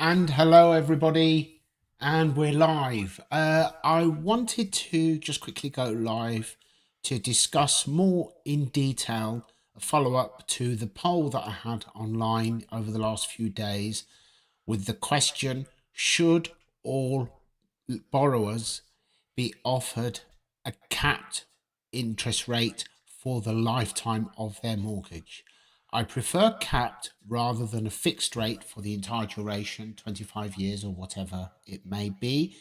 And hello, everybody, and we're live. I wanted to just quickly go live to discuss more in detail a follow up to the poll that I had online over the last few days with the question: should all borrowers be offered a capped interest rate for the lifetime of their mortgage? I prefer capped rather than a fixed rate for the entire duration, 25 years or whatever it may be,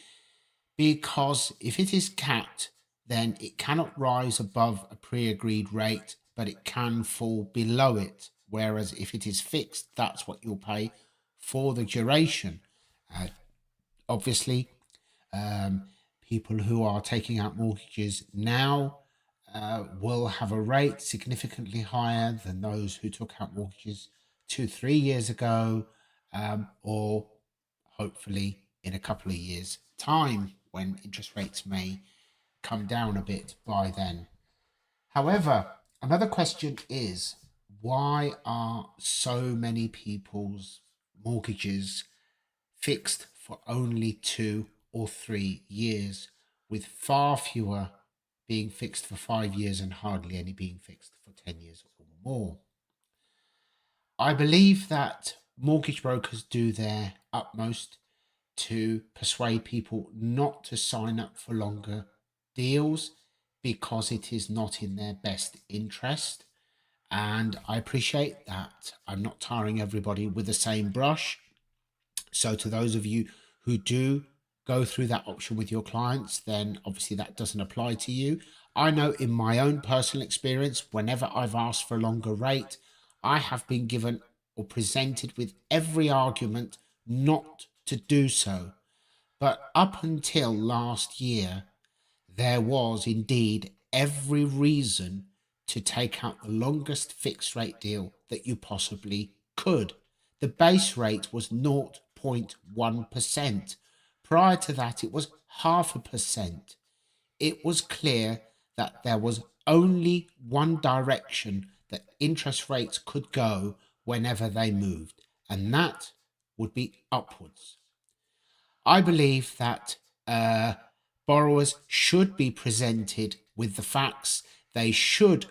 because if it is capped, then it cannot rise above a pre agreed rate, but it can fall below it. Whereas if it is fixed, that's what you'll pay for the duration. Uh, Obviously, um, people who are taking out mortgages now will have a rate significantly higher than those who took out mortgages 2, 3 years ago, or hopefully in a couple of years' time when interest rates may come down a bit by then. However, another question is, why are so many people's mortgages fixed for only 2 or 3 years, with far fewer being fixed for 5 years and hardly any being fixed for 10 years or more? I believe that mortgage brokers do their utmost to persuade people not to sign up for longer deals because it is not in their best interest. And I appreciate that. I'm not tarring everybody with the same brush. So, to those of you who do go through that option with your clients, then obviously that doesn't apply to you. I know in my own personal experience, whenever I've asked for a longer rate, I have been given or presented with every argument not to do so. But up until last year, there was indeed every reason to take out the longest fixed rate deal that you possibly could. The base rate was 0.1%. Prior to that, it was 0.5%. It was clear that there was only one direction that interest rates could go whenever they moved, and that would be upwards. I believe that borrowers should be presented with the facts. They should,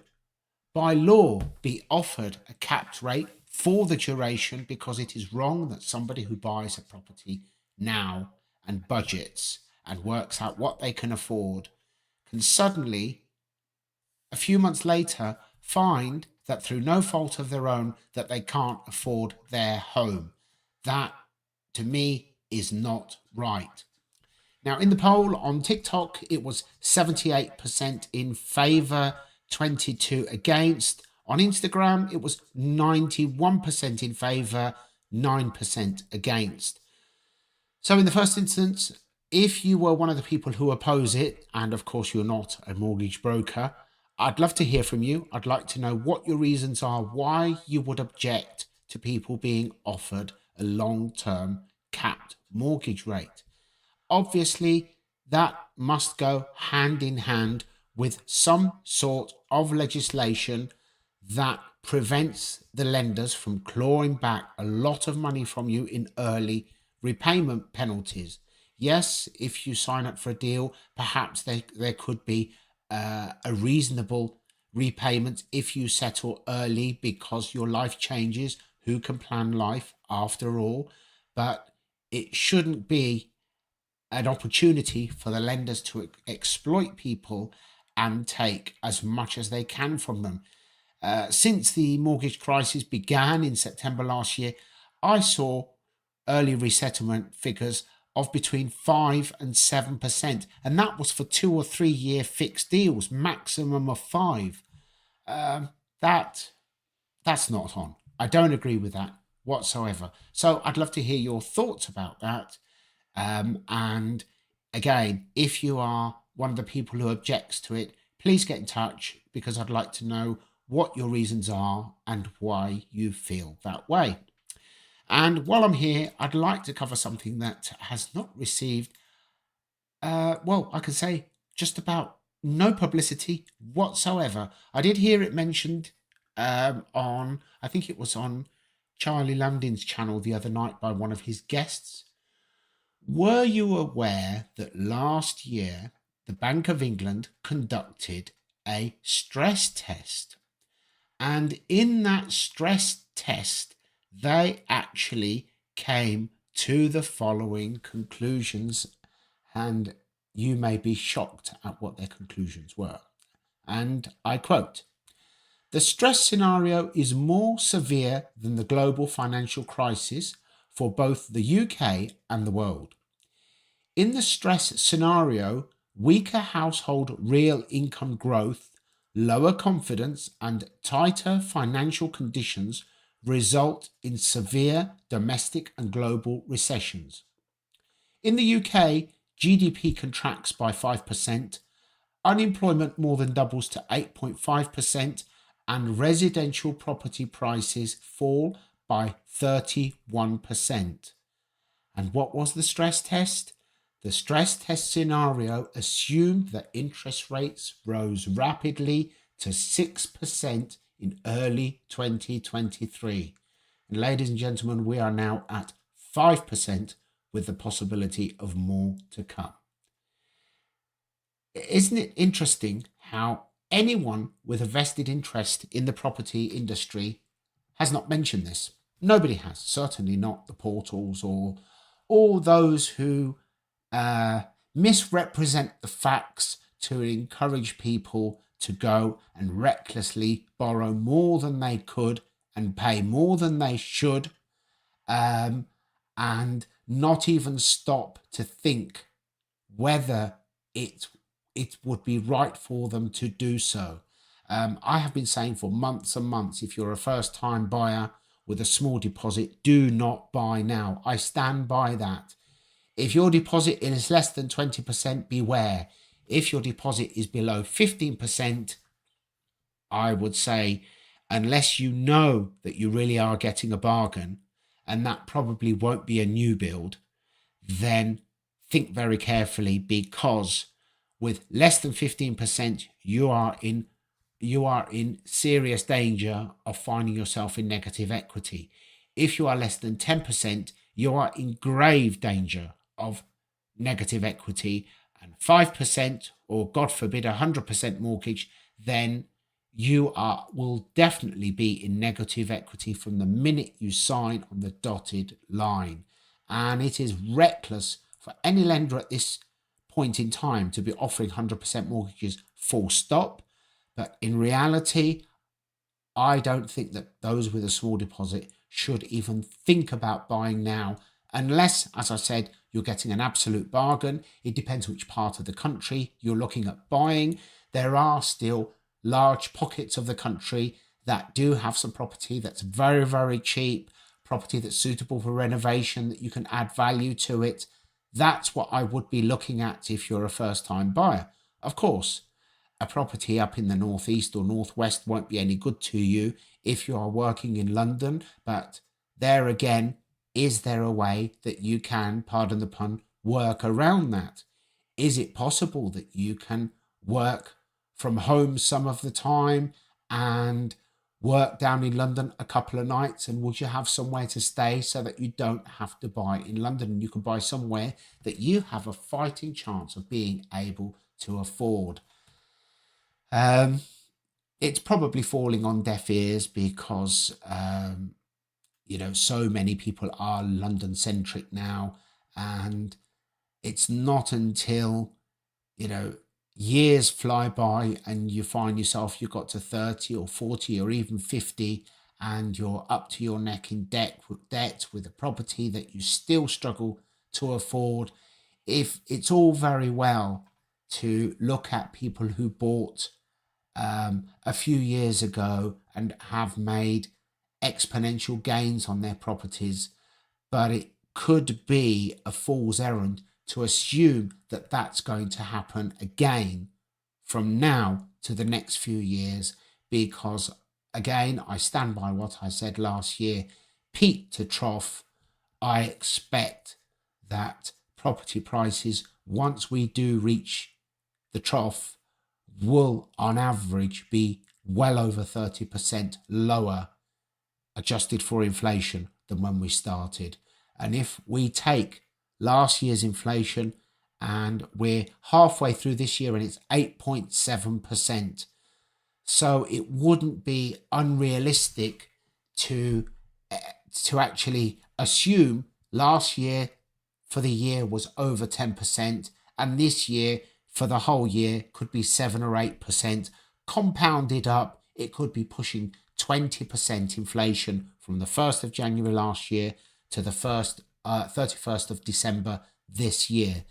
by law, be offered a capped rate for the duration, because it is wrong that somebody who buys a property now and budgets and works out what they can afford can suddenly, a few months later, find that through no fault of their own that they can't afford their home. That, to me, is not right. Now, in the poll on TikTok, it was 78% in favor, 22 against. On Instagram, it was 91% in favor, 9% against. So, in the first instance, if you were one of the people who oppose it, and of course you're not a mortgage broker, I'd love to hear from you. I'd like to know what your reasons are, why you would object to people being offered a long term capped mortgage rate. Obviously, that must go hand in hand with some sort of legislation that prevents the lenders from clawing back a lot of money from you in early repayment penalties. Yes, if you sign up for a deal, perhaps there could be a reasonable repayment if you settle early because your life changes. Who can plan life after all? But it shouldn't be an opportunity for the lenders to exploit people and take as much as they can from them. Since the mortgage crisis began in September last year, I saw early resettlement figures of between 5 and 7%, and that was for 2 or 3 year fixed deals, maximum of 5. Um, that that's not on. I don't agree with that whatsoever. So I'd love to hear your thoughts about that. And again, if you are one of the people who objects to it, please get in touch, because I'd like to know what your reasons are and why you feel that way. And while I'm here, I'd like to cover something that has not received, well, I can say just about no publicity whatsoever. I did hear it mentioned on, I think it was on Charlie Landon's channel the other night by one of his guests. Were you aware that last year the Bank of England conducted a stress test? And in that stress test, they actually came to the following conclusions, and you may be shocked at what their conclusions were. And I quote, "The stress scenario is more severe than the global financial crisis for both the UK and the world. In the stress scenario, weaker household real income growth, lower confidence, and tighter financial conditions result in severe domestic and global recessions. In the UK, GDP contracts by 5%, unemployment more than doubles to 8.5%, and residential property prices fall by 31%. And what was the stress test? The stress test scenario assumed that interest rates rose rapidly to 6% in early 2023. And ladies and gentlemen, we are now at 5% with the possibility of more to come. Isn't it interesting how anyone with a vested interest in the property industry has not mentioned this? Nobody has, certainly not the portals or all those who misrepresent the facts to encourage people to go and recklessly borrow more than they could and pay more than they should, and not even stop to think whether it would be right for them to do so. I have been saying for months and months, if you're a first-time buyer with a small deposit, do not buy now. I stand by that. If your deposit is less than 20%, beware. If your deposit is below 15%, I would say, unless you know that you really are getting a bargain, and that probably won't be a new build, then think very carefully, because with less than 15%, you are in serious danger of finding yourself in negative equity. If you are less than 10%, you are in grave danger of negative equity, and 5%, or God forbid 100% mortgage, then you will definitely be in negative equity from the minute you sign on the dotted line. And it is reckless for any lender at this point in time to be offering 100% mortgages, full stop. But in reality, I don't think that those with a small deposit should even think about buying now, unless, as I said, you're getting an absolute bargain. It depends which part of the country you're looking at buying. There are still large pockets of the country that do have some property that's very, very cheap, property that's suitable for renovation, that you can add value to it. That's what I would be looking at if you're a first-time buyer. Of course, a property up in the northeast or northwest won't be any good to you if you are working in London, but there again, is there a way that you can, pardon the pun, work around that? Is it possible that you can work from home some of the time and work down in London a couple of nights? And would you have somewhere to stay so that you don't have to buy in London, and you can buy somewhere that you have a fighting chance of being able to afford? It's probably falling on deaf ears because so many people are London centric now, and it's not until years fly by and you find yourself, you've got to 30 or 40 or even 50, and you're up to your neck in debt with a property that you still struggle to afford. If it's all very well to look at people who bought a few years ago and have made exponential gains on their properties, but it could be a fool's errand to assume that that's going to happen again from now to the next few years, because again, I stand by what I said last year, peak to trough. I expect that property prices, once we do reach the trough, will on average be well over 30% lower adjusted for inflation than when we started. And if we take last year's inflation and we're halfway through this year and it's 8.7%. So it wouldn't be unrealistic to actually assume last year for the year was over 10%, and this year for the whole year could be 7 or 8%. Compounded up, it could be pushing 20% inflation from the 1st of January last year to the 31st of December this year.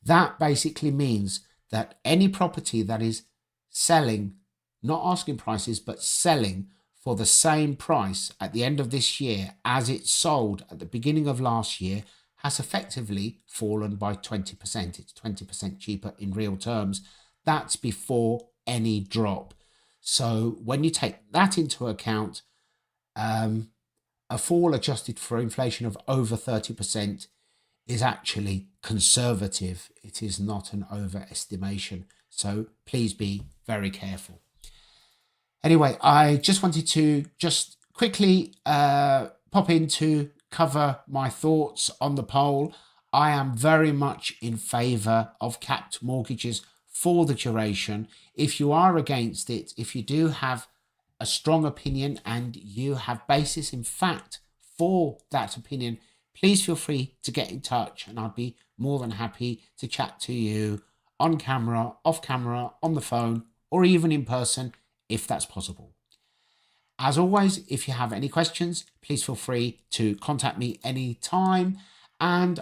That basically means that any property that is selling, not asking prices, but selling for the same price at the end of this year as it sold at the beginning of last year has effectively fallen by 20%. It's 20% cheaper in real terms. That's before any drop. So when you take that into account, a fall adjusted for inflation of over 30% is actually conservative. It is not an overestimation. So please be very careful. Anyway, I just wanted to just quickly pop in to cover my thoughts on the poll. I am very much in favour of capped mortgages for the duration. If you are against it, if you do have a strong opinion and you have basis in fact for that opinion, please feel free to get in touch and I'd be more than happy to chat to you on camera, off camera, on the phone, or even in person if that's possible. As always, if you have any questions, please feel free to contact me anytime. And